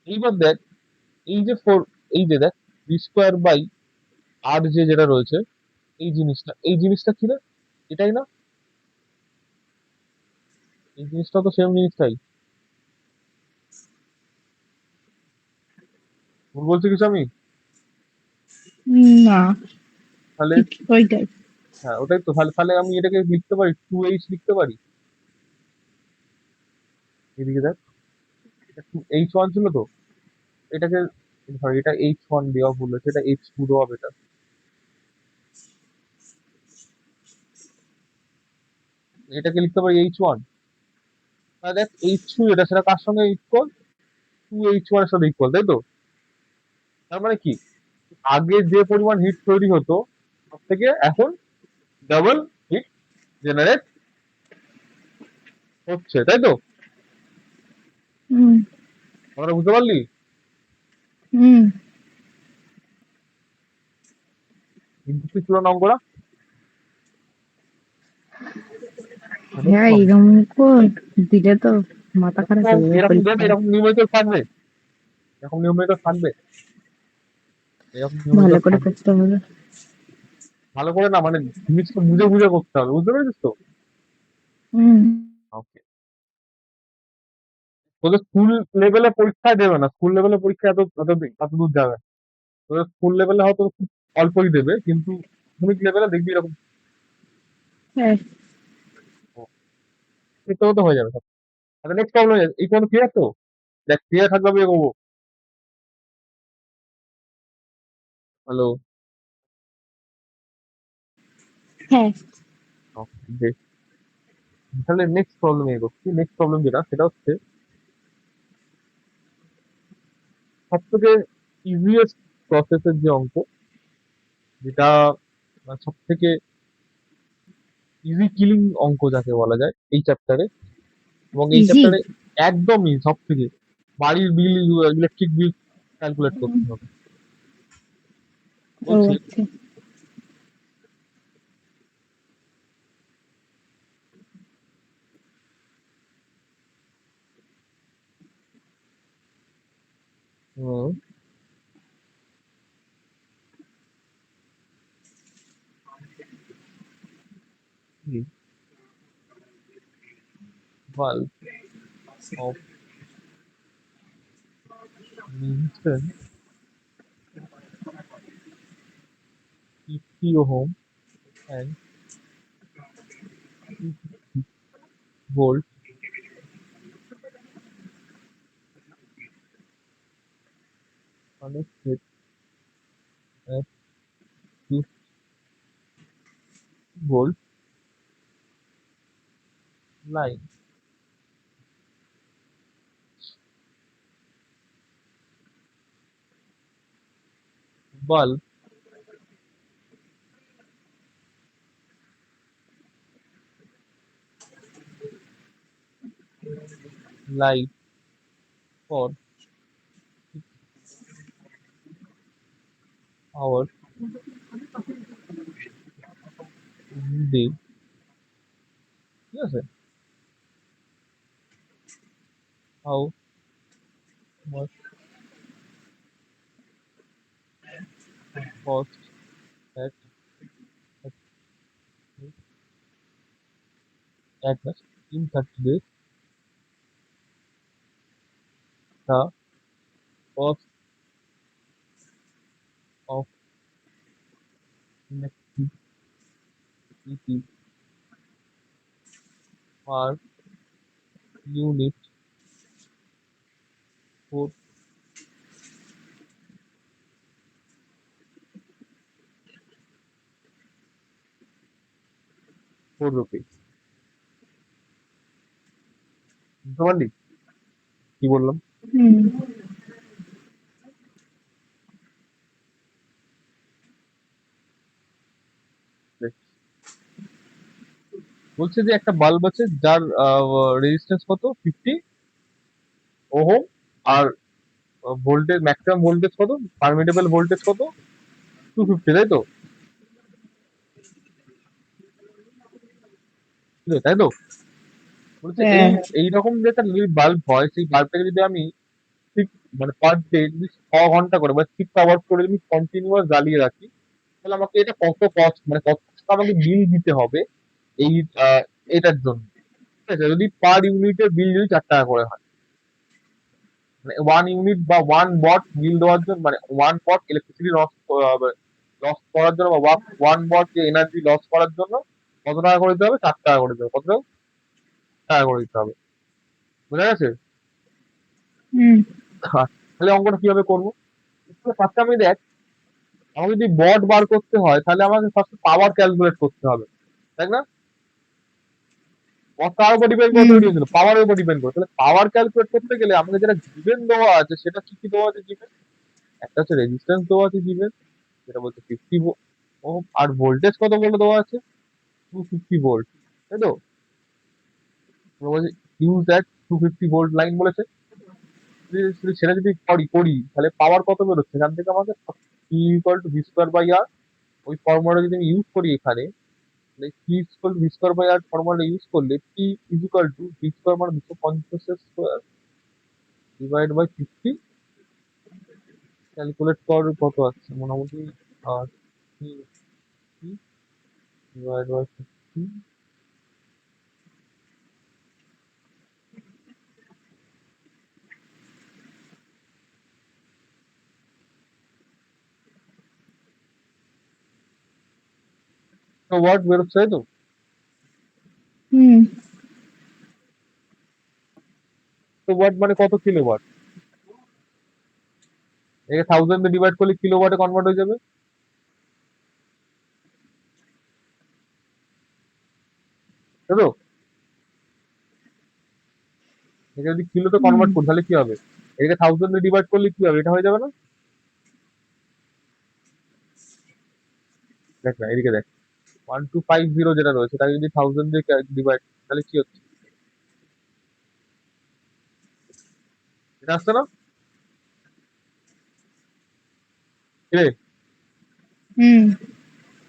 এইবার দেখ, এই যে ফোর, এই যে দেখ, v² / r যেটা রয়েছে, এই জিনিসটা কি রে? এটাই না? এই জিনিসটা তো সেম জিনিসটাই। ভুল বলছি কিছু আমি? না, তাহলে ঠিক ওইটাই। হ্যাঁ, ওটাই তো। তাহলে তাহলে আমি এটাকে লিখতে পারি, 2h লিখতে পারি। এদিকে দেখ, এটা 2h1 ছিল তো, এটাকে, সরি, এটা h1 দেওয়া ভুল হয়েছে, এটা h2 দেওয়া বেটার। এটাকে লিখতে পারি h1। তাহলে দেখ, h2 এটা সেটা কার সঙ্গে ইকুয়াল? 2h1 এর সাথে ইকুয়াল, তাই তো? তার মানে কি, আগে যে পরিমাণ হিট তৈরি হতো তার থেকে এখন ডাবল হিট জেনারেট হচ্ছে, তাই তো? হুম। আমরা বুঝতে পারলি? হুম। কিন্তু কি ছিল নম্বরটা? হ্যাঁ, এরকম দিলে তো মাথা খারাপ এরকম হয়ে যাবে এরকম দেবে, পরীক্ষায়। এরকম নিউমেরিক্যাল থাকবে, এরকম নিউমেরিক্যাল থাকবে, এরকম ভালো নিউমেরিক্যাল করে থাকবে। করতে হবে। ভালো করে না, মানে জিনিসটা বুঝে বুঝে করতে হবে, বুঝতে পেরেছিস তো? হুম। ওকে। তোদের স্কুল লেভেলে পরীক্ষায় দেবে না, স্কুল লেভেলে পরীক্ষা এত দূর যাবে না। তোদের স্কুল লেভেলে হয়তো খুব অল্পই দেবে, কিন্তু প্রাথমিক লেভেলে দেখবি এরকম হ্যাঁ। ঠিক মতো হয়ে যাবে সব। আচ্ছা, নেক্সট প্রবলেম। এই কোনো ক্লিয়ার তো? দেখ, ক্লিয়ার থাকবে আমি এগোবো। হ্যালো? হ্যাঁ। বেশ। তাহলে নেক্সট প্রবলেম এগোচ্ছি। নেক্সট প্রবলেম যেটা, সেটা হচ্ছে সব থেকে ইজিয়েস্ট প্রসেসের যে অঙ্ক, যেটা সব থেকে ইজি কিলিং অঙ্ক যাকে বলা যায় এই চ্যাপ্টারে, এবং এই ইজি। চ্যাপ্টারে একদমই সব থেকে বাড়ির বিল, ইলেকট্রিক বিল ক্যালকুলেট করতে হবে। ও বলছি, আচ্ছা। Bulb of resistance 50 ohm and 250 volt connected at 2 volt line. Bulb light for 6 hours in day. ঠিক আছে? How much cost sadness. In 30 days, the cost of inactivity per unit for 4 rupees. বুঝতে পারলি কি বললাম? হুম। দেখ, বলছে যে একটা বাল্ব আছে যার রেজিস্ট্যান্স কত 50 ওহম, আর ভোল্টেজ ম্যাক্সিমাম ভোল্টেজ কত, পারমিটেবল ভোল্টেজ কত 250, তাই তো? তাই তো? বলছে এই হ্যাঁ। এইরকম যে একটা যদি বাল্ব হয়, সেই বাল্বটাকে যদি আমি ঠিক মানে পার ডে যদি 6 ঘন্টা করে বা 6 আওয়ার্স করে যদি কন্টিনিউয়াস জ্বালিয়ে রাখি, তাহলে আমাকে এটা কত কস্ট মানে কত টাকা আমাকে বিল দিতে হবে এই এটার জন্য। ঠিক আছে, যদি পার ইউনিটের বিল যদি 4 টাকা করে হয়, মানে 1 ইউনিট বা 1 ওয়াট বিল দেওয়ার জন্য, মানে 1 ওয়াট ইলেকট্রিসিটি লস লস করার জন্য বা 1 ওয়াট যে এনার্জি লস করার জন্য কত টাকা করে দিতে হবে? 4 টাকা করে দিতে হবে। কত টাকা করে দিতে হবে? বোঝা গেছে? হুম। তাহলে অঙ্কটা কিভাবে করবো? ফার্স্টে আমি দেখ, আমাকে যদি ওয়াট বার করতে হয় তাহলে আমাকে ফার্স্ট পাওয়ার ক্যালকুলেট করতে হবে, তাই না? ওয়াট তার উপর ডিপেন্ড করতে হুম। দিয়েছিল, পাওয়ারের উপর ডিপেন্ড করে। তাহলে পাওয়ার ক্যালকুলেট করতে গেলে আমাকে যেটা গিভেন দেওয়া আছে সেটা কি কি দেওয়া আছে গিভেন? একটা হচ্ছে রেজিস্ট্যান্স দেওয়া আছে গিভেন, যেটা বলছে 50 ওহম, আর ভোল্টেজ কত বলে দেওয়া আছে 250 ভোল্ট, তাই তো? বলছে ইউজ দ্যাট 250 ভোল্ট লাইন বলেছে। সেটা যদি করি তাহলে পাওয়ার কত বেরোচ্ছে এখান থেকে আমাকে? P equal to V square by R. ওই ফর্মুলাটা যদি আমি ইউজ করি এখানে, তাহলে P equal to V square by R formula use করলে P is equal to V square মানে 250 ডিভাইড বাই 50, ক্যালকুলেট কর কত আসছে মোটামুটি আর ডিভাইড বাই 50। তো ওয়াট বেরোচ্ছে, তাই তো? হুম। তো ওয়াট মানে কত কিলোওয়াট? একে 1000 দিয়ে ডিভাইড করলে কিলোওয়াটে কনভার্ট হয়ে যাবে, তাই তো? একে যদি কিলোতে হুম। কনভার্ট করি তাহলে কি হবে? এটাকে 1000 দিয়ে ডিভাইড করলে কি হবে? এটা হয়ে যাবে না? দেখ না, এদিকে দেখ, 1250 যেটা রয়েছে তাকে যদি 1000 দিয়ে ডিভাইড, তাহলে কি হচ্ছে? এটা আসছে না? কি রে? হুম।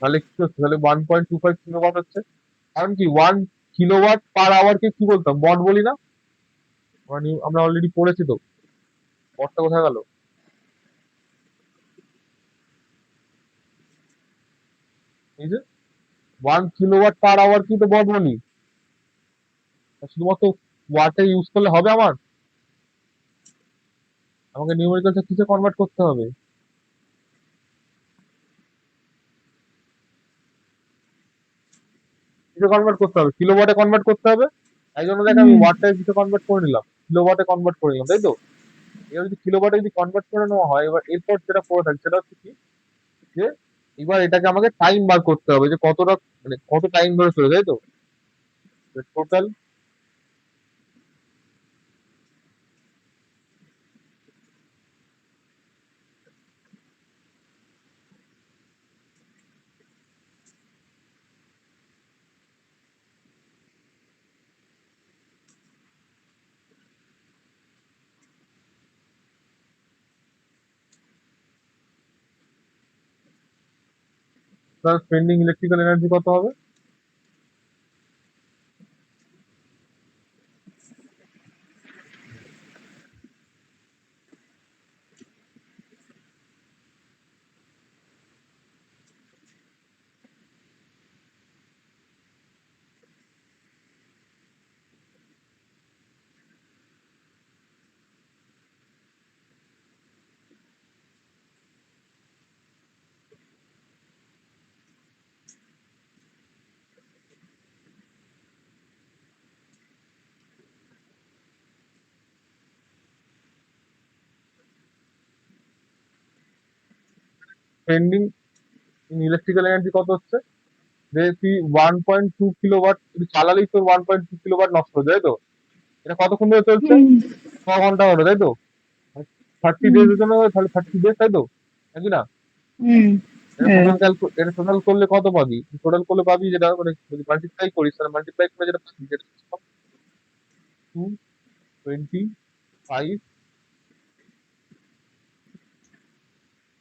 তাহলে কি হচ্ছে? তাহলে 1.25 কিলোওয়াট হচ্ছে। কারণ কি 1 কিলোওয়াট পার আওয়ারকে কি বলতাম? ওয়াট বলি না? আমরা অলরেডি পড়েছি তো। ওয়াটটা কোথায় গেল? এই যে 1 কিলোওয়াট পার আওয়ার কি তো ওয়াট বলি? শুধুমাত্র ওয়াটে ইউজ করলে হবে আমার? আমাকে নিউমেরিক্যালটা কিসে কনভার্ট করতে হবে? কিসে কনভার্ট করতে হবে? কিলোওয়াটে কনভার্ট করতে হবে। তাই জন্য দেখ আমি হুম। ওয়াটটাকে কিসে কনভার্ট করে নিলাম? কিলোওয়াটে কনভার্ট করে নিলাম, তাই তো? এবার যদি কিলোওয়াটে যদি কনভার্ট করে নেওয়া হয়, এবার এরপর যেটা পড়ে থাকে সেটা হচ্ছে কি, যে এবার এটাকে আমাকে টাইম বার করতে হবে যে কতটা মানে কত টাইম ধরে চলে, তাই তো? টোটাল স্পেন্ডিং ইলেকট্রিক্যাল এনার্জি কত হবে? স্পেন্ডিং ইন ইলেকট্রিক্যাল এনার্জি কত হচ্ছে? যে তুই 1.2 কিলোওয়াট তুই চালালেই তোর 1.2 কিলোওয়াট নষ্ট হয়ে যায়, তো এটা কতক্ষণ ধরে চলছে? হুম 6 ঘন্টা হলো, তাই তো? 30 ডেজ হুম এর জন্য, তাহলে 30 ডেজ, তাই তো? নাকি না? হুম এটা টোটাল করলে কত পাবি? টোটাল করলে পাবি যেটা, মানে যদি মাল্টিপ্লাই করিস, তাহলে মাল্টিপ্লাই করে যেটা পাবি, যেটা 225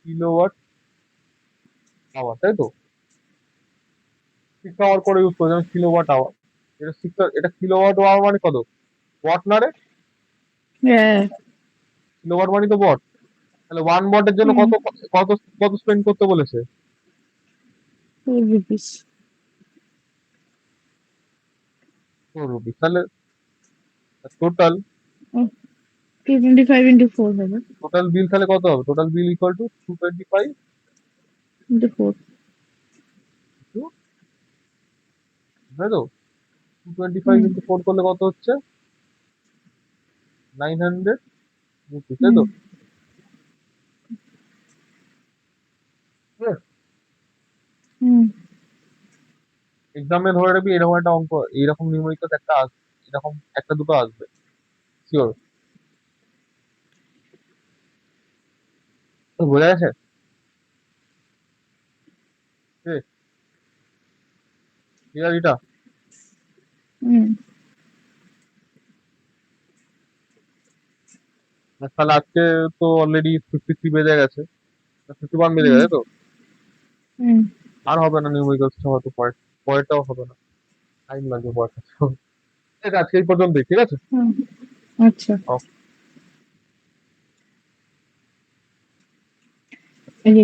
কিলোওয়াট আওয়ার, তাই তো? 6 আওয়ার করে ইউজ করে, যেমন কিলোওয়াট আওয়ার। এটা কিলোওয়াট আওয়ার মানে কত? ওয়াট না রে? হ্যাঁ কিলোওয়াট মানে তো ওয়াট। তাহলে 1 ওয়াটের জন্য হুম কত কত কত স্পেন্ড করতে বলেছে? 4 rupees 4 রুপিস। তাহলে টোটাল ও 225 into 4 হবে টোটাল বিল তাহলে কত হবে? Total bill equal to 225 into 4 টু, তাই তো? 225 হুম ইন্টু 4 করলে কত হচ্ছে? 900 রুপিস, তাই হুম তো? হুম এক্সামে ধরে রাখবি, এরকম একটা অঙ্ক, এইরকম নিউমেরিক্যাল একটা আসবে, এরকম একটা দুটো আসবে, শিওর। তো বোঝা গেছে? ক্লিয়ার এটা? হুম তাহলে আজকে তো অলরেডি 53 বেজে গেছে, 51 বেজে হুম গেছে, তো হুম আর হবে না নিউমেরিক্যালসটা, হয়তো পরেরটাও হবে না, টাইম লাগবে পরেরটা। ঠিক আছে, আজকে এই পর্যন্তই, ঠিক আছে? হুম আচ্ছা এই যে